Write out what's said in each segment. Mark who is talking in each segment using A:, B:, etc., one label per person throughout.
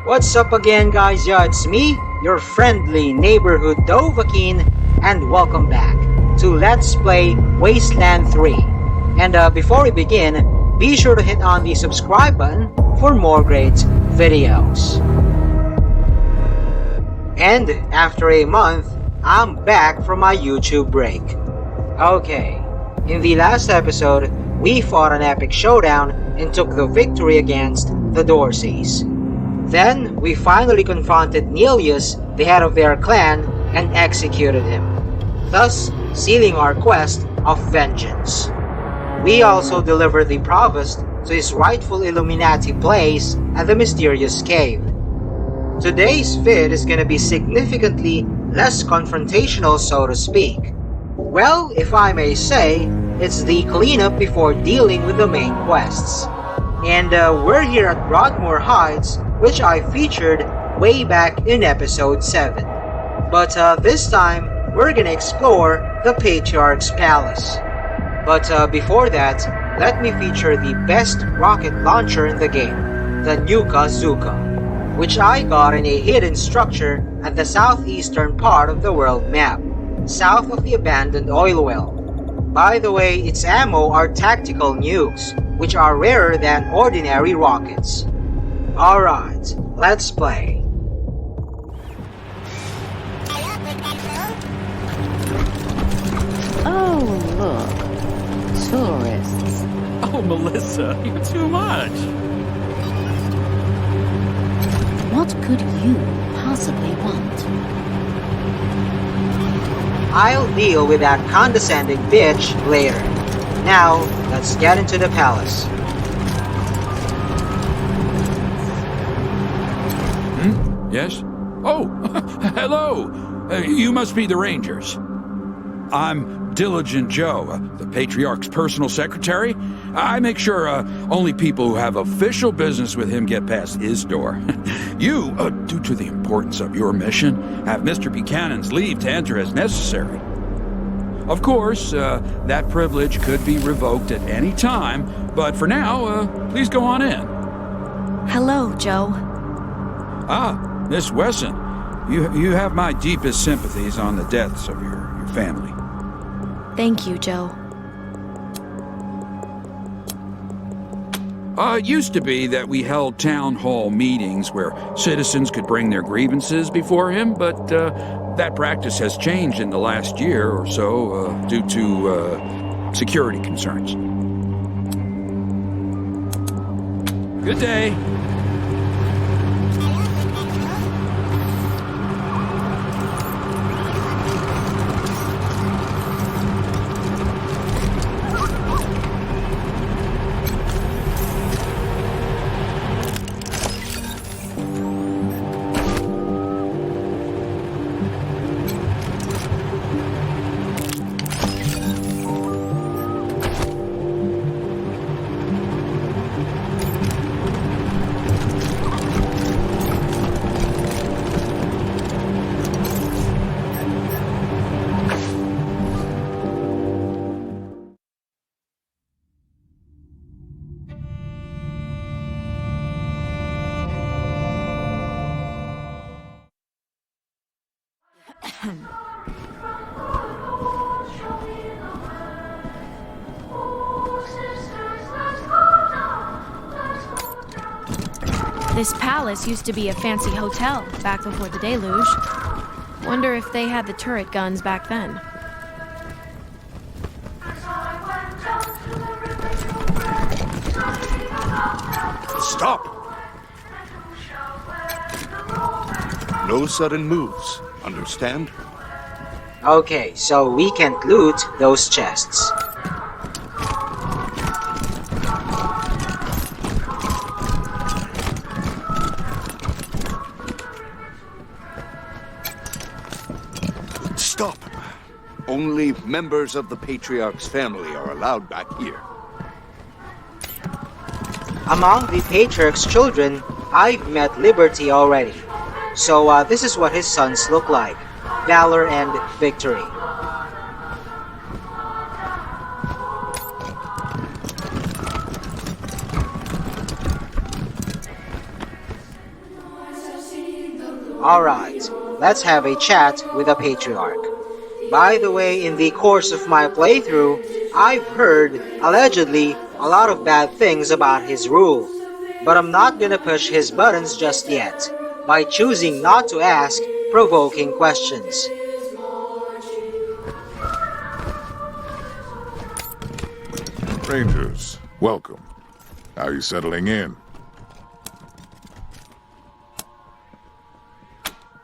A: What's up again, guys? Yeah, it's me, your friendly neighborhood Dovahkiin, and welcome back to Let's Play Wasteland 3. And before we begin, be sure to hit on the subscribe button for more great videos. And after a month, I'm back from my YouTube break. Okay, in the last episode, we fought an epic showdown and took the victory against the Dorseys. Then, we finally confronted Nelius, the head of their clan, and executed him, thus sealing our quest of vengeance. We also delivered the Provost to his rightful Illuminati place at the mysterious cave. Today's vid is gonna be significantly less confrontational, so to speak. Well, if I may say, it's the cleanup before dealing with the main quests. And we're here at Broadmoor Heights, which I featured way back in episode 7. But this time, we're gonna explore the Patriarch's Palace. But before that, let me feature the best rocket launcher in the game, the Nuka Zuka, which I got in a hidden structure at the southeastern part of the world map, south of the abandoned oil well. By the way, its ammo are tactical nukes, which are rarer than ordinary rockets. Alright, let's play.
B: Oh, look. Tourists.
C: Oh, Melissa, you're too much.
B: What could you possibly want?
A: I'll deal with that condescending bitch later. Now, let's get into the palace.
C: Yes? Oh, hello. You must be the Rangers. I'm Diligent Joe, the Patriarch's personal secretary. I make sure only people who have official business with him get past his door. You, due to the importance of your mission, have Mr. Buchanan's leave to enter as necessary. Of course, that privilege could be revoked at any time, but for now, please go on in.
D: Hello, Joe.
C: Ah, Miss Wesson, you have my deepest sympathies on the deaths of your family.
D: Thank you, Joe.
C: It used to be that we held town hall meetings where citizens could bring their grievances before him, but that practice has changed in the last year or so due to security concerns. Good day.
D: This palace used to be a fancy hotel back before the deluge. Wonder if they had the turret guns back then.
E: Stop! No sudden moves, understand?
A: Okay, so we can't loot those chests.
E: Stop! Only members of the Patriarch's family are allowed back here.
A: Among the Patriarch's children, I've met Liberty already. So this is what his sons look like. Valor and victory. Alright, let's have a chat with the Patriarch. By the way, in the course of my playthrough, I've heard, allegedly, a lot of bad things about his rule. But I'm not gonna push his buttons just yet, by choosing not to ask provoking questions.
F: Rangers, welcome. How are you settling in?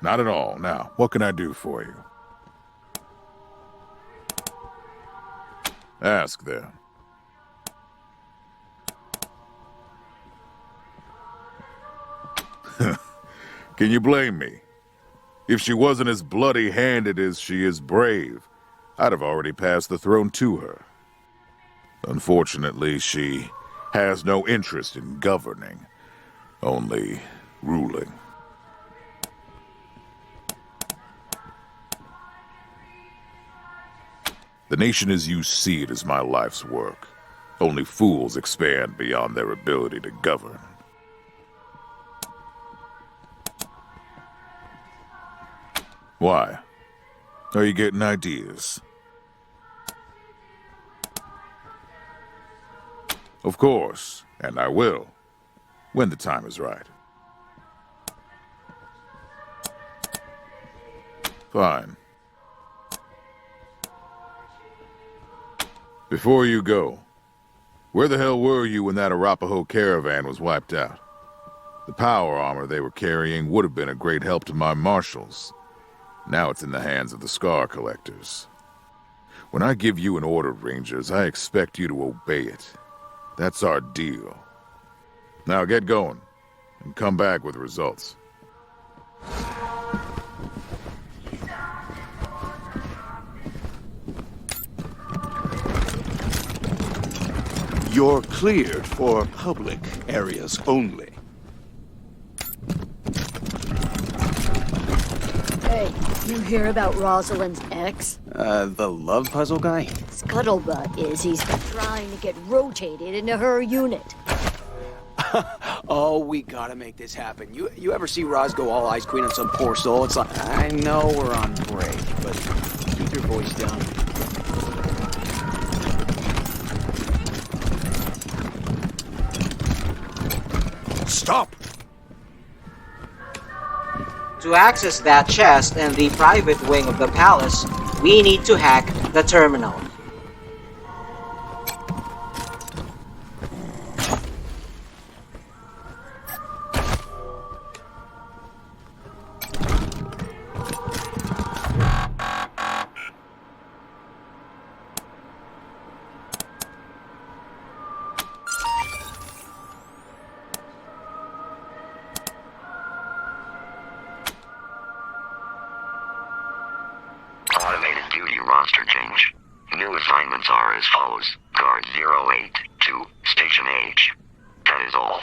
F: Not at all. Now, what can I do for you? Ask then. Can you blame me? If she wasn't as bloody-handed as she is brave, I'd have already passed the throne to her. Unfortunately, she has no interest in governing, only ruling. The nation as you see it is my life's work. Only fools expand beyond their ability to govern. Why? Are you getting ideas? Of course, and I will, when the time is right. Fine. Before you go, where the hell were you when that Arapaho caravan was wiped out? The power armor they were carrying would have been a great help to my marshals. Now it's in the hands of the Scar Collectors. When I give you an order, Rangers, I expect you to obey it. That's our deal. Now get going, and come back with results.
E: You're cleared for public areas only.
G: Hey, you hear about Rosalind's ex?
H: The love puzzle guy?
G: Scuttlebutt is he's been trying to get rotated into her unit.
H: Oh, we gotta make this happen. You ever see Roz go all Ice Queen on some poor soul? It's like, I know we're on break, but keep your voice down.
E: Stop!
A: To access that chest and the private wing of the palace, we need to hack the terminal.
I: Automated duty roster change. New assignments are as follows. Guard 08 to Station H. That is all.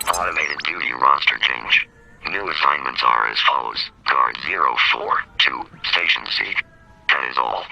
I: Automated duty roster change. New assignments are as follows. Guard 04 to Station C. That is all.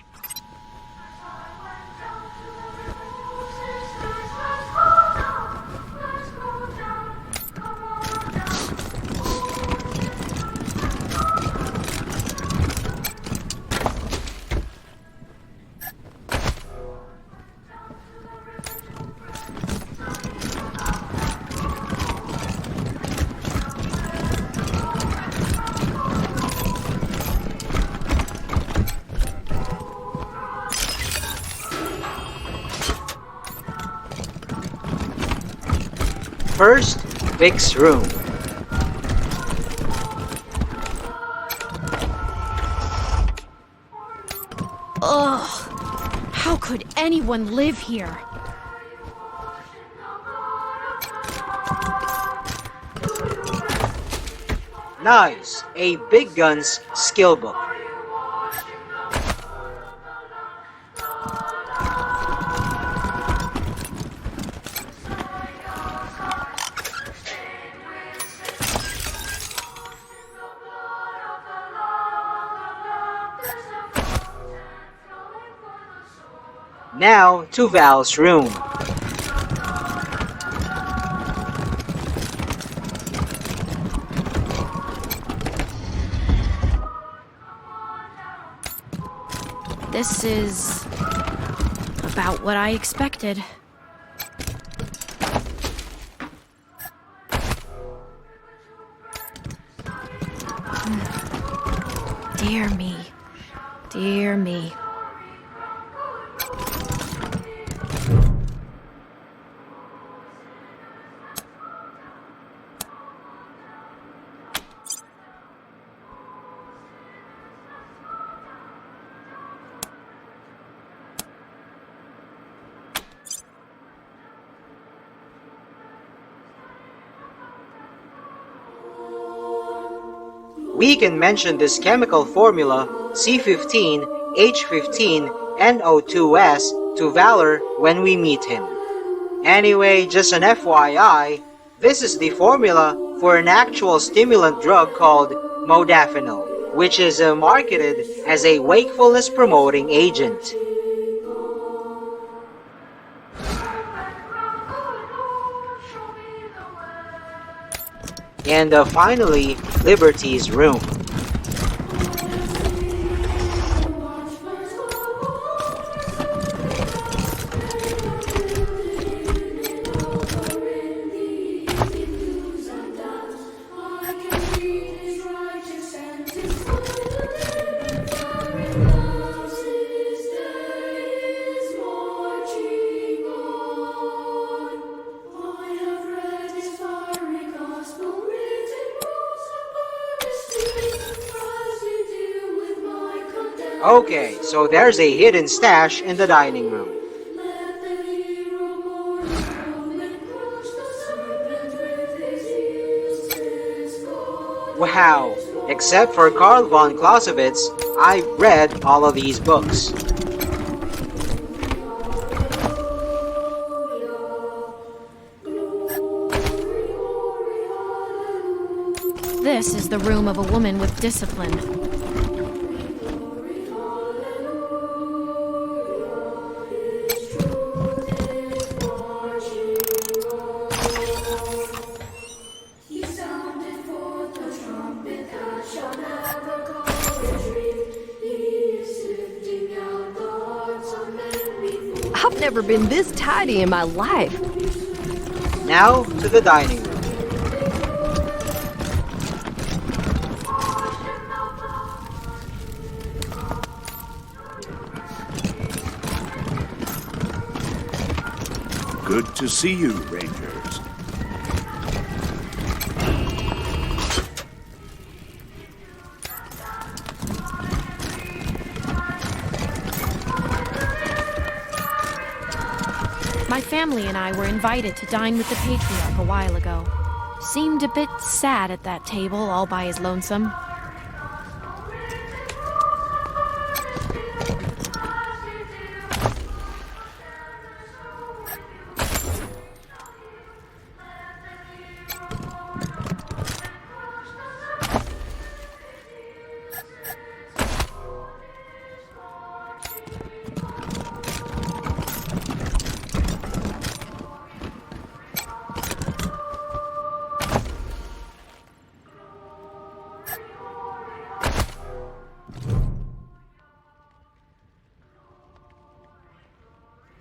A: First, Vic's room.
D: Ugh. How could anyone live here?
A: Nice, a big guns skill book. Now to Val's room.
D: This is about what I expected. Dear me. Dear me.
A: We can mention this chemical formula C15H15NO2S to Valor when we meet him. Anyway, just an FYI, this is the formula for an actual stimulant drug called modafinil, which is marketed as a wakefulness-promoting agent. And finally, Liberty's room. Okay, so there's a hidden stash in the dining room. Wow, except for Karl von Clausewitz, I've read all of these books.
D: This is the room of a woman with discipline.
J: I've never been this tidy in my life.
A: Now to the dining room.
E: Good to see you, Rangers.
D: My family and I were invited to dine with the Patriarch a while ago. Seemed a bit sad at that table, all by his lonesome.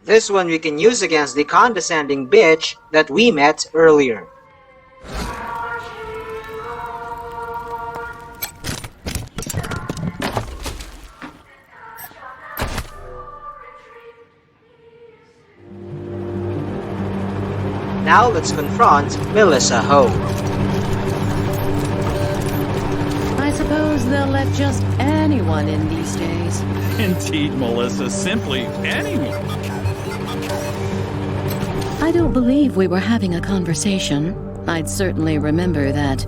A: This one we can use against the condescending bitch that we met earlier. Now let's confront Melissa Ho.
B: I suppose they'll let just anyone in these days.
K: Indeed, Melissa, simply anyone.
B: I don't believe we were having a conversation. I'd certainly remember that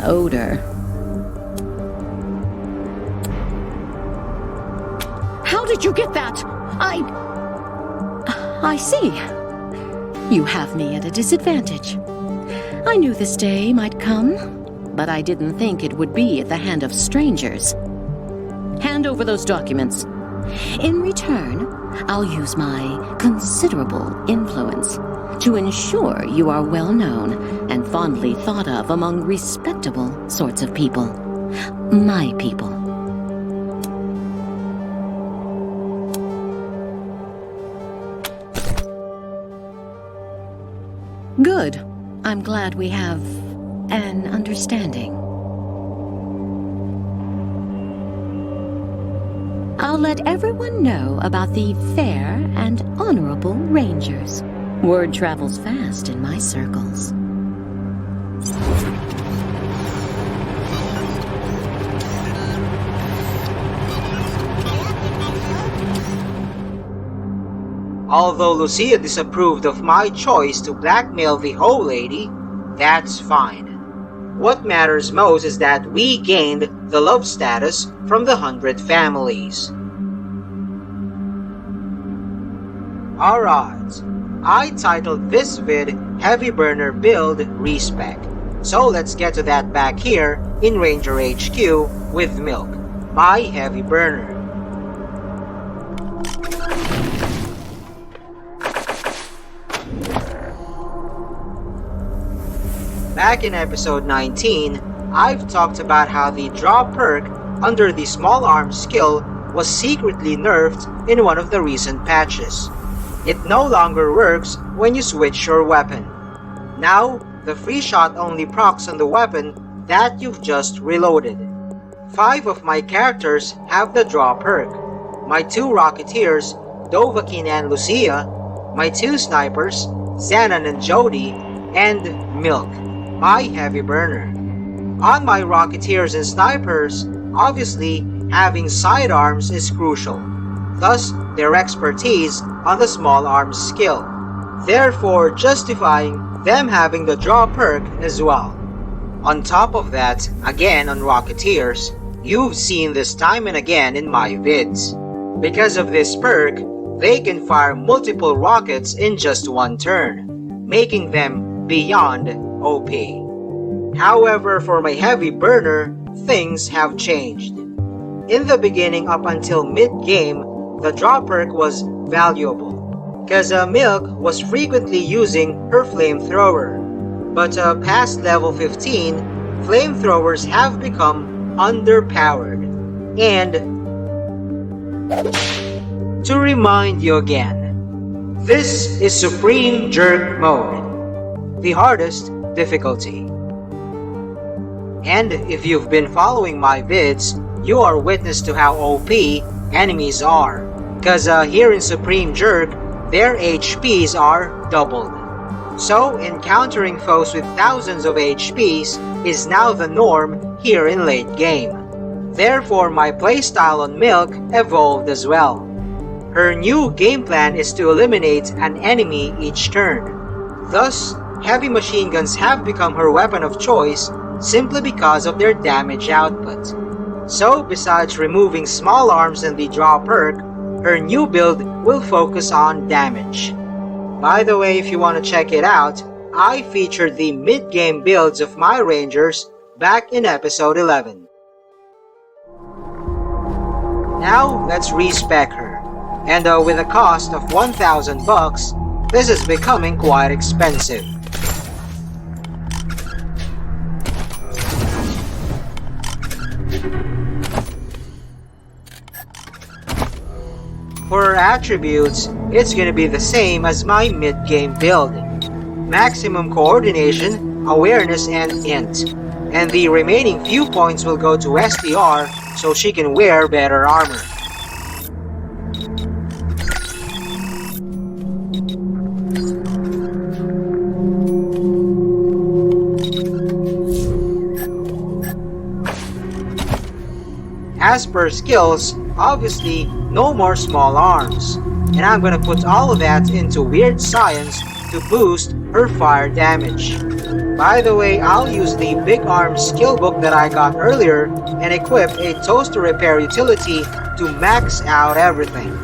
B: odor. How did you get that? I see. You have me at a disadvantage. I knew this day might come, but I didn't think it would be at the hand of strangers. Hand over those documents. In return, I'll use my considerable influence to ensure you are well known and fondly thought of among respectable sorts of people. My people. Good. I'm glad we have an understanding. I'll let everyone know about the fair and honorable Rangers. Word travels fast in my circles.
A: Although Lucia disapproved of my choice to blackmail the Ho Lady, that's fine. What matters most is that we gained the love status from the 100 families. Alright, I titled this vid Heavy Burner Build Respec. So let's get to that back here in Ranger HQ with Milk, my heavy burner. Back in episode 19, I've talked about how the draw perk under the small arms skill was secretly nerfed in one of the recent patches. It no longer works when you switch your weapon. Now, the free shot only procs on the weapon that you've just reloaded. 5 of my characters have the draw perk. My 2 Rocketeers, Dovahkiin and Lucia, my 2 Snipers, Xanon and Jody, and Milk, my heavy burner. On my Rocketeers and Snipers, obviously, having sidearms is crucial, thus their expertise on the small arms skill, therefore justifying them having the draw perk as well. On top of that, again on Rocketeers, you've seen this time and again in my vids. Because of this perk, they can fire multiple rockets in just one turn, making them beyond OP. However, for my heavy burner, things have changed. In the beginning up until mid-game, the draw perk was valuable, cause Milk was frequently using her flamethrower. But past level 15, flamethrowers have become underpowered. And to remind you again, this is Supreme Jerk Mode, the hardest difficulty. And if you've been following my vids, you are witness to how OP enemies are, cause here in Supreme Jerk, their HPs are doubled. So encountering foes with thousands of HPs is now the norm here in late game. Therefore my playstyle on Milk evolved as well. Her new game plan is to eliminate an enemy each turn. Thus, heavy machine guns have become her weapon of choice simply because of their damage output. So besides removing small arms and the draw perk, her new build will focus on damage. By the way, if you want to check it out, I featured the mid-game builds of my Rangers back in episode 11. Now let's respec her. And with a cost of 1,000 bucks, this is becoming quite expensive. For her attributes, it's gonna be the same as my mid-game build. Maximum coordination, awareness, and int. And the remaining few points will go to SDR so she can wear better armor. As per skills, obviously no more small arms, and I'm gonna put all of that into weird science to boost her fire damage. By the way, I'll use the big arms skill book that I got earlier and equip a toaster repair utility to max out everything.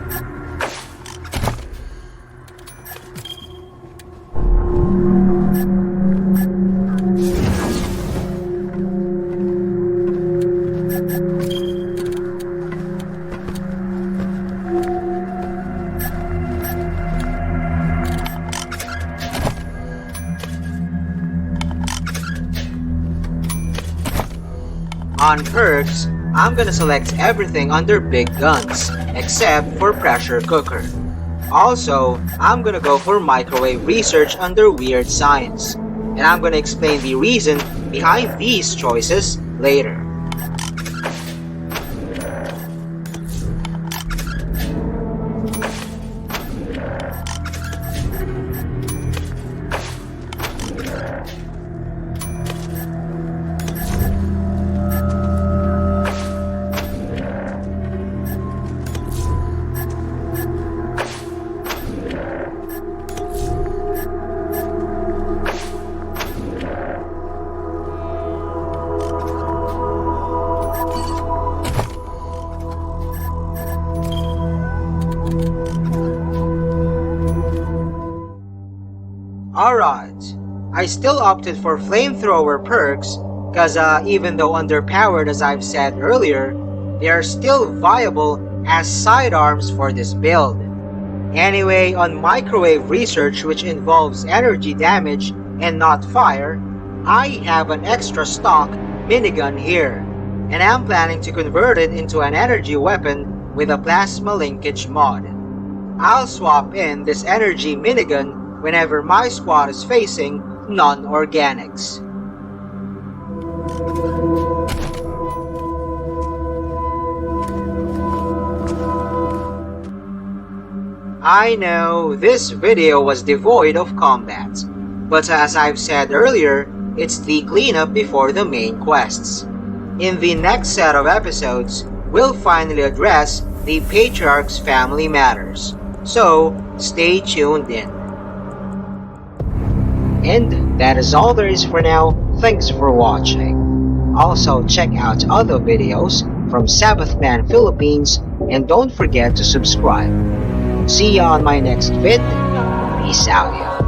A: On perks, I'm gonna select everything under big guns, except for pressure cooker. Also, I'm gonna go for microwave research under weird science, and I'm gonna explain the reason behind these choices later. Alright, I still opted for flamethrower perks cause even though underpowered as I've said earlier, they are still viable as sidearms for this build. Anyway, on microwave research which involves energy damage and not fire, I have an extra stock minigun here, and I'm planning to convert it into an energy weapon with a plasma linkage mod. I'll swap in this energy minigun whenever my squad is facing non-organics. I know this video was devoid of combat, but as I've said earlier, it's the cleanup before the main quests. In the next set of episodes, we'll finally address the Patriarch's family matters, so stay tuned in. And that is all there is for now. Thanks for watching. Also check out other videos from Sabbath Man Philippines and don't forget to subscribe. See ya on my next vid. Peace out ya.